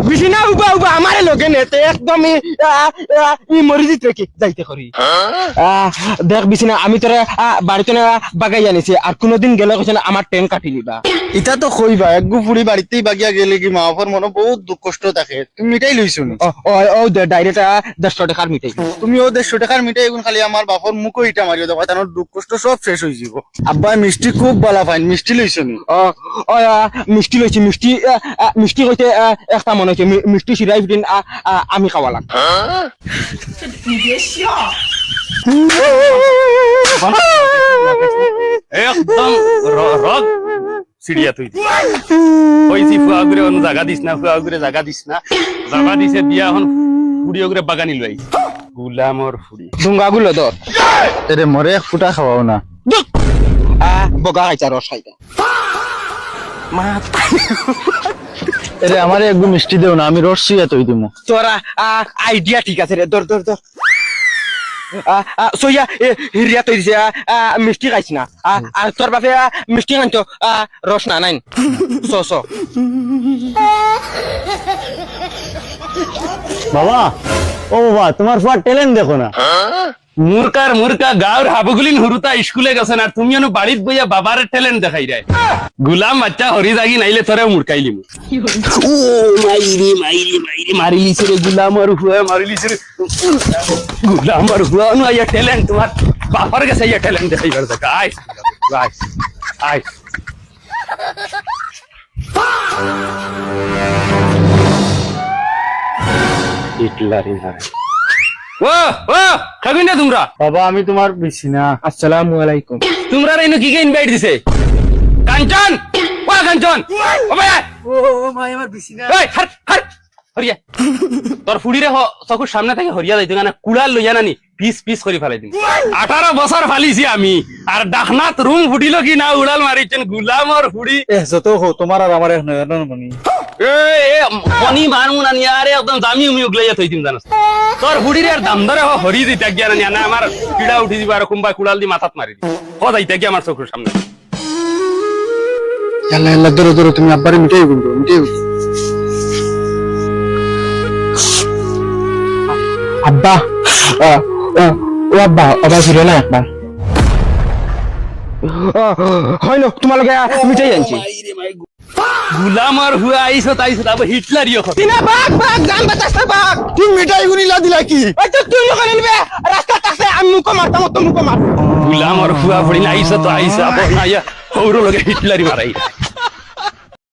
বিছিনা উবা উবা আমারে লগে নেতে একদম ই মরিজিত রেখে যাইতে করি দেখ বিছিনা আমি তোরা বাড়িতে বাগাই আনিছি আর কোনোদিন গেলে কইছ না আমার ট্রেন কাটি নিবা ইটা তো কইবা এক গুপুরি বাড়িতেই বাগিয়া গেলে কি মা বাবার মনে বহুত দুঃখ কষ্ট থাকে তুমি মিটাই লইছো নি ও ডাইরেক্ট 150 টাকার মিটাই তুমি ও 150 টাকার মিটাই এখন খালি আমার বাপর মুখও ইটা মারিও দাও তানোর দুঃখ কষ্ট সব শেষ হয়ে যাব আব্বা মিষ্টি খুব ভালো পাইন মিষ্টি লইছো নি মিষ্টি লইছি মিষ্টি মিষ্টি কইতে একটা মনে হচ্ছে মিষ্টি সিরাই দিন আমি খাওয়া লাগ একদম রগ সিড়িয়া তুই কইছি ফুয়া করে অন্য জায়গা দিস না ফুয়া করে জায়গা দিস না জায়গা দিছে দিয়া এখন ফুড়িও করে বাগানি লই গুলামর ফুড়ি ডুঙ্গাগুলো ধর এরে মরে এক ফুটা খাওয়াও না বগা খাইছা রস খাইতা মা এরে আমারে একটু মিষ্টি দেও না আমি রস শুইয়া তৈ দিমু তোরা আইডিয়া ঠিক আছে রে ধর ধর ধর সইয়া হিরিয়া তৈরি মিষ্টি খাইছ না আর তোর বাপে মিষ্টি খাইতো রস না নাই স বাবা ও বাবা তোমার ফুয়ার ট্যালেন্ট দেখো না মুরকা গাঁর হাবগুলিন হুরুতা স্কুলে গেছেন আর তুমি বাড়িত বইয়া বাবার ট্যালেন্ট দেখাই রে গুলাম বাচ্চা হরি জাগি নাইলে তোরে মুরকাইলি ও মাইরি মাইরি মাইরি মারিলিছে রে গুলামর হুয়া মারিলিছে রে গুলামর হুয়া নো আইয়া ট্যালেন্ট তোমার বাবার কাছে আইয়া ট্যালেন্ট দেখাইবার দেখা আই আই আই হিটলারি না ও ও খাবিন না তোমরা বাবা আমি তোমার বিছিনা আসসালামু আলাইকুম তোমরা রে কি কে ইনভাইট দিছে কাঞ্চন ও কাঞ্চন ও ভাই ও ভাই আমার বিছিনা এই হর হর হরিয়া তোর ফুড়ি রে চকুর সামনে থেকে হরিয়া যাইতো না কুড়াল লইয়া নানি পিস পিস করে ফেলাই দিন 18 বছর ফালিছি আমি আর ডাকনাত রুম ফুটিল কি না উড়াল মারিছেন গুলামর ফুড়ি যত হো তোমার আর আমার এক নয়ন মনি পানি মারমু না নিয়া আরে একদম দামি উমি উগলাইয়া থই দিম জানাস তোর ফুড়ি রে আর দাম ধরে হরি দিতা গিয়া না আমার পিড়া উঠি দিবা আর কুম্বা কুড়াল দি মাথাত মারি দি ও যাইতা গিয়া আমার চকুর সামনে আল্লাহ আল্লাহ ধরো ধরো তুমি আব্বারে মিটাই বলবো মিটাই আব্বা ও আব্বা আবার ফিরে না একবার হয় না তোমালোকে মিটাই আনছি গুলামর হুয়া আইছো তাইছো তারপর হিটলারিও কথা তিনা বাঘ বাঘ জান বাঁচাছে বাঘ তুমি মিটাই গুনিলা দিলা কি ওই তো তুই লোক নিলবে রাস্তা তাকছে আমি মুখ মারতাম তো মুখ মার গুলামর হুয়া পড়ি না আইছো তো আইছো আপন আইয়া হৌর লগে হিটলারি মারাই